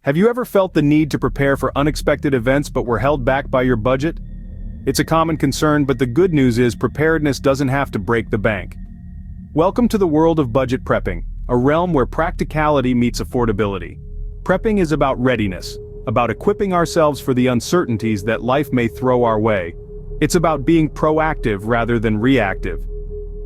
Have you ever felt the need to prepare for unexpected events but were held back by your budget? It's a common concern, but the good news is preparedness doesn't have to break the bank. Welcome to the world of budget prepping, a realm where practicality meets affordability. Prepping is about readiness, about equipping ourselves for the uncertainties that life may throw our way. It's about being proactive rather than reactive.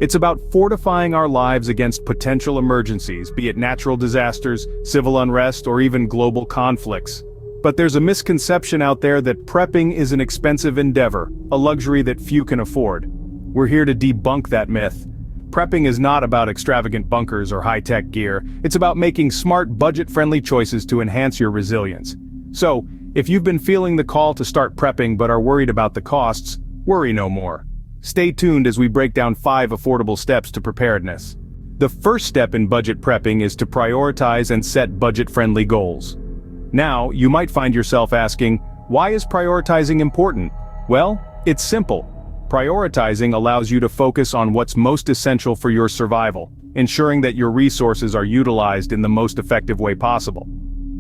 It's about fortifying our lives against potential emergencies, be it natural disasters, civil unrest, or even global conflicts. But there's a misconception out there that prepping is an expensive endeavor, a luxury that few can afford. We're here to debunk that myth. Prepping is not about extravagant bunkers or high-tech gear. It's about making smart, budget-friendly choices to enhance your resilience. So, if you've been feeling the call to start prepping but are worried about the costs, worry no more. Stay tuned as we break down 5 affordable steps to preparedness. The first step in budget prepping is to prioritize and set budget-friendly goals. Now, you might find yourself asking, why is prioritizing important? Well, it's simple. Prioritizing allows you to focus on what's most essential for your survival, ensuring that your resources are utilized in the most effective way possible.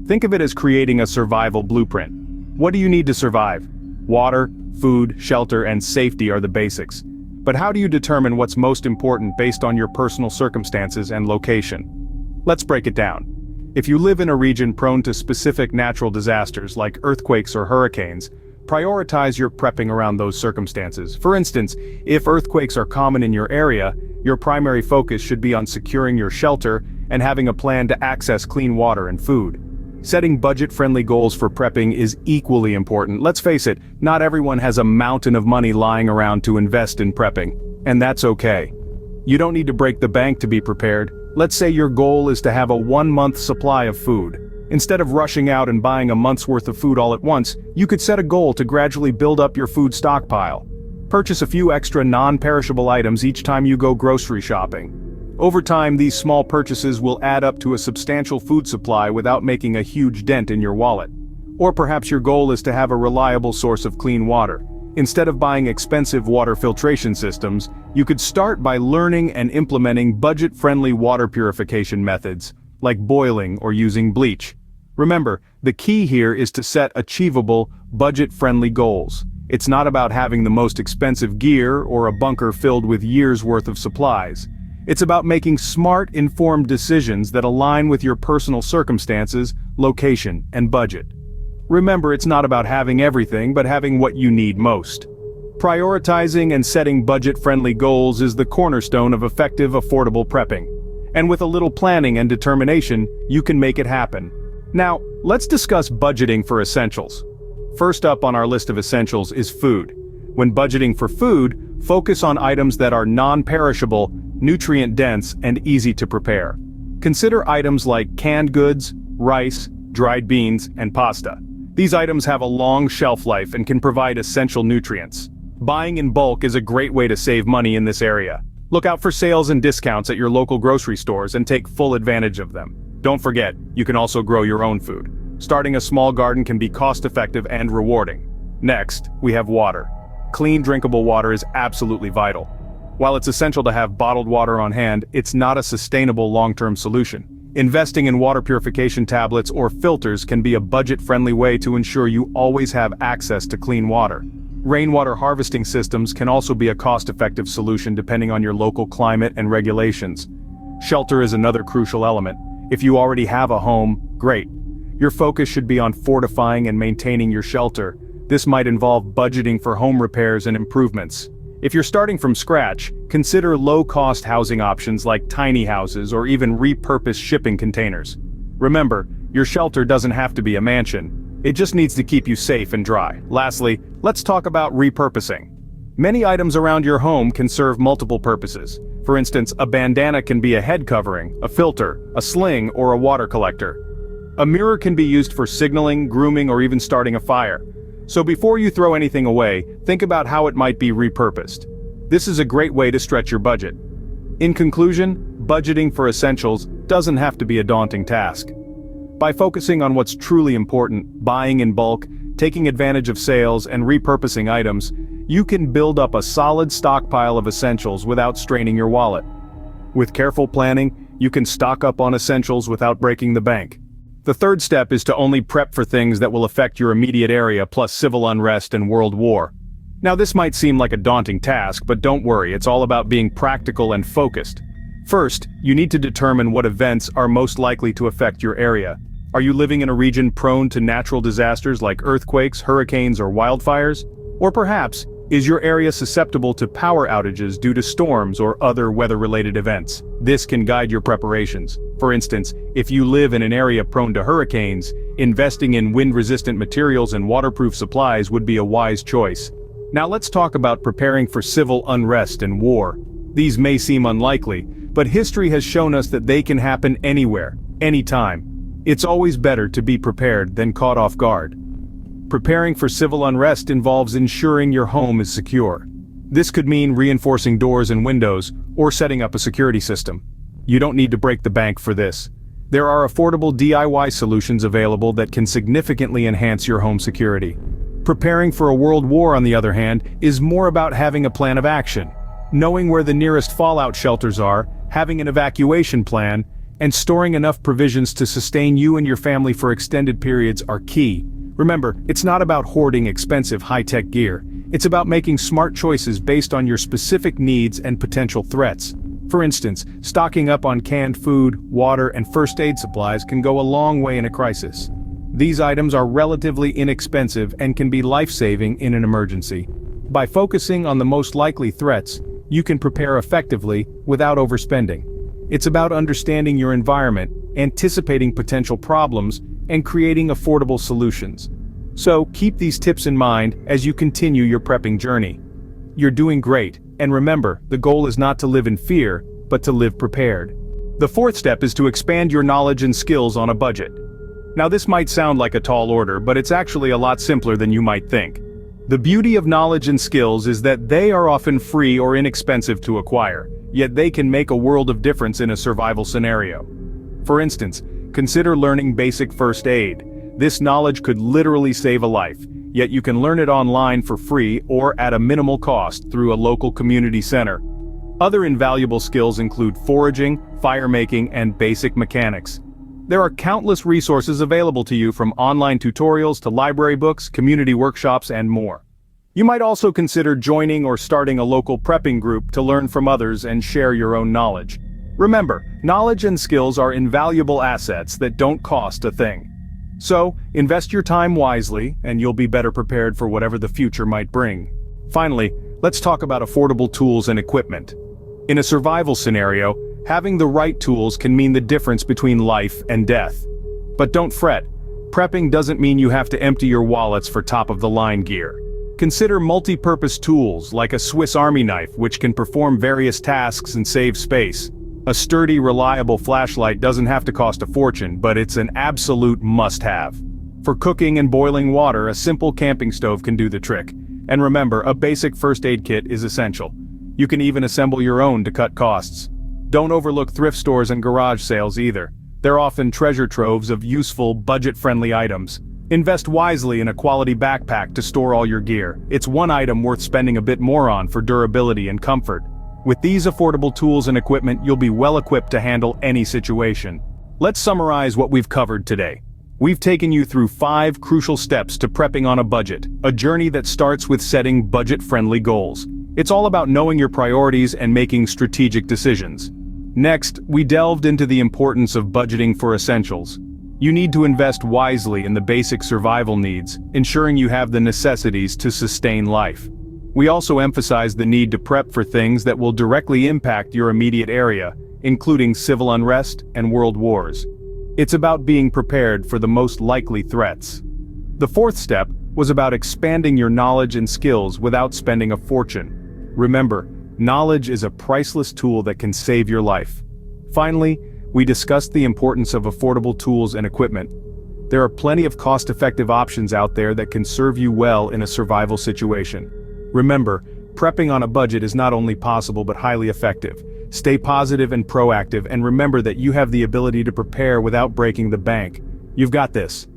Think of it as creating a survival blueprint. What do you need to survive? Water, food, shelter, and safety are the basics. But how do you determine what's most important based on your personal circumstances and location? Let's break it down. If you live in a region prone to specific natural disasters like earthquakes or hurricanes, prioritize your prepping around those circumstances. For instance, if earthquakes are common in your area, your primary focus should be on securing your shelter and having a plan to access clean water and food. Setting budget-friendly goals for prepping is equally important. Let's face it, not everyone has a mountain of money lying around to invest in prepping, and that's okay. You don't need to break the bank to be prepared. Let's say your goal is to have a 1-month supply of food. Instead of rushing out and buying a month's worth of food all at once, you could set a goal to gradually build up your food stockpile. Purchase a few extra non-perishable items each time you go grocery shopping. Over time, these small purchases will add up to a substantial food supply without making a huge dent in your wallet. Or perhaps your goal is to have a reliable source of clean water. Instead of buying expensive water filtration systems, you could start by learning and implementing budget-friendly water purification methods, like boiling or using bleach. Remember, the key here is to set achievable, budget-friendly goals. It's not about having the most expensive gear or a bunker filled with years' worth of supplies. It's about making smart, informed decisions that align with your personal circumstances, location, and budget. Remember, it's not about having everything, but having what you need most. Prioritizing and setting budget-friendly goals is the cornerstone of effective, affordable prepping. And with a little planning and determination, you can make it happen. Now, let's discuss budgeting for essentials. First up on our list of essentials is food. When budgeting for food, focus on items that are non-perishable, nutrient-dense, and easy to prepare. Consider items like canned goods, rice, dried beans, and pasta. These items have a long shelf life and can provide essential nutrients. Buying in bulk is a great way to save money in this area. Look out for sales and discounts at your local grocery stores and take full advantage of them. Don't forget, you can also grow your own food. Starting a small garden can be cost-effective and rewarding. Next, we have water. Clean, drinkable water is absolutely vital. While it's essential to have bottled water on hand, it's not a sustainable long-term solution. Investing in water purification tablets or filters can be a budget-friendly way to ensure you always have access to clean water. Rainwater harvesting systems can also be a cost-effective solution depending on your local climate and regulations. Shelter is another crucial element. If you already have a home, great. Your focus should be on fortifying and maintaining your shelter. This might involve budgeting for home repairs and improvements. If you're starting from scratch, consider low-cost housing options like tiny houses or even repurposed shipping containers. Remember, your shelter doesn't have to be a mansion. It just needs to keep you safe and dry. Lastly, let's talk about repurposing. Many items around your home can serve multiple purposes. For instance, a bandana can be a head covering, a filter, a sling, or a water collector. A mirror can be used for signaling, grooming, or even starting a fire. So before you throw anything away, think about how it might be repurposed. This is a great way to stretch your budget. In conclusion, budgeting for essentials doesn't have to be a daunting task. By focusing on what's truly important, buying in bulk, taking advantage of sales, and repurposing items, you can build up a solid stockpile of essentials without straining your wallet. With careful planning, you can stock up on essentials without breaking the bank. The third step is to only prep for things that will affect your immediate area plus civil unrest and world war. Now this might seem like a daunting task, but don't worry, it's all about being practical and focused. First, you need to determine what events are most likely to affect your area. Are you living in a region prone to natural disasters like earthquakes, hurricanes, or wildfires? Or perhaps, is your area susceptible to power outages due to storms or other weather-related events? This can guide your preparations. For instance, if you live in an area prone to hurricanes, investing in wind-resistant materials and waterproof supplies would be a wise choice. Now let's talk about preparing for civil unrest and war. These may seem unlikely, but history has shown us that they can happen anywhere, anytime. It's always better to be prepared than caught off guard. Preparing for civil unrest involves ensuring your home is secure. This could mean reinforcing doors and windows, or setting up a security system. You don't need to break the bank for this. There are affordable DIY solutions available that can significantly enhance your home security. Preparing for a world war, on the other hand, is more about having a plan of action. Knowing where the nearest fallout shelters are, having an evacuation plan, and storing enough provisions to sustain you and your family for extended periods are key. Remember, it's not about hoarding expensive high-tech gear. It's about making smart choices based on your specific needs and potential threats. For instance, stocking up on canned food, water, and first aid supplies can go a long way in a crisis. These items are relatively inexpensive and can be life-saving in an emergency. By focusing on the most likely threats, you can prepare effectively without overspending. It's about understanding your environment, anticipating potential problems, and creating affordable solutions. So, keep these tips in mind as you continue your prepping journey. You're doing great, and remember, the goal is not to live in fear, but to live prepared. The fourth step is to expand your knowledge and skills on a budget. Now this might sound like a tall order, but it's actually a lot simpler than you might think. The beauty of knowledge and skills is that they are often free or inexpensive to acquire, yet they can make a world of difference in a survival scenario. For instance, consider learning basic first aid. This knowledge could literally save a life, yet you can learn it online for free or at a minimal cost through a local community center. Other invaluable skills include foraging, firemaking, and basic mechanics. There are countless resources available to you, from online tutorials to library books, community workshops, and more. You might also consider joining or starting a local prepping group to learn from others and share your own knowledge. Remember, knowledge and skills are invaluable assets that don't cost a thing. So, invest your time wisely, and you'll be better prepared for whatever the future might bring. Finally, let's talk about affordable tools and equipment. In a survival scenario, having the right tools can mean the difference between life and death. But don't fret, prepping doesn't mean you have to empty your wallets for top-of-the-line gear. Consider multi-purpose tools like a Swiss Army knife, which can perform various tasks and save space. A sturdy, reliable flashlight doesn't have to cost a fortune, but it's an absolute must-have. For cooking and boiling water, a simple camping stove can do the trick. And remember, a basic first aid kit is essential. You can even assemble your own to cut costs. Don't overlook thrift stores and garage sales either. They're often treasure troves of useful, budget-friendly items. Invest wisely in a quality backpack to store all your gear. It's one item worth spending a bit more on for durability and comfort. With these affordable tools and equipment, you'll be well equipped to handle any situation. Let's summarize what we've covered today. We've taken you through 5 crucial steps to prepping on a budget, a journey that starts with setting budget-friendly goals. It's all about knowing your priorities and making strategic decisions. Next, we delved into the importance of budgeting for essentials. You need to invest wisely in the basic survival needs, ensuring you have the necessities to sustain life. We also emphasized the need to prep for things that will directly impact your immediate area, including civil unrest and world wars. It's about being prepared for the most likely threats. The fourth step was about expanding your knowledge and skills without spending a fortune. Remember, knowledge is a priceless tool that can save your life. Finally, we discussed the importance of affordable tools and equipment. There are plenty of cost-effective options out there that can serve you well in a survival situation. Remember, prepping on a budget is not only possible but highly effective. Stay positive and proactive, and remember that you have the ability to prepare without breaking the bank. You've got this.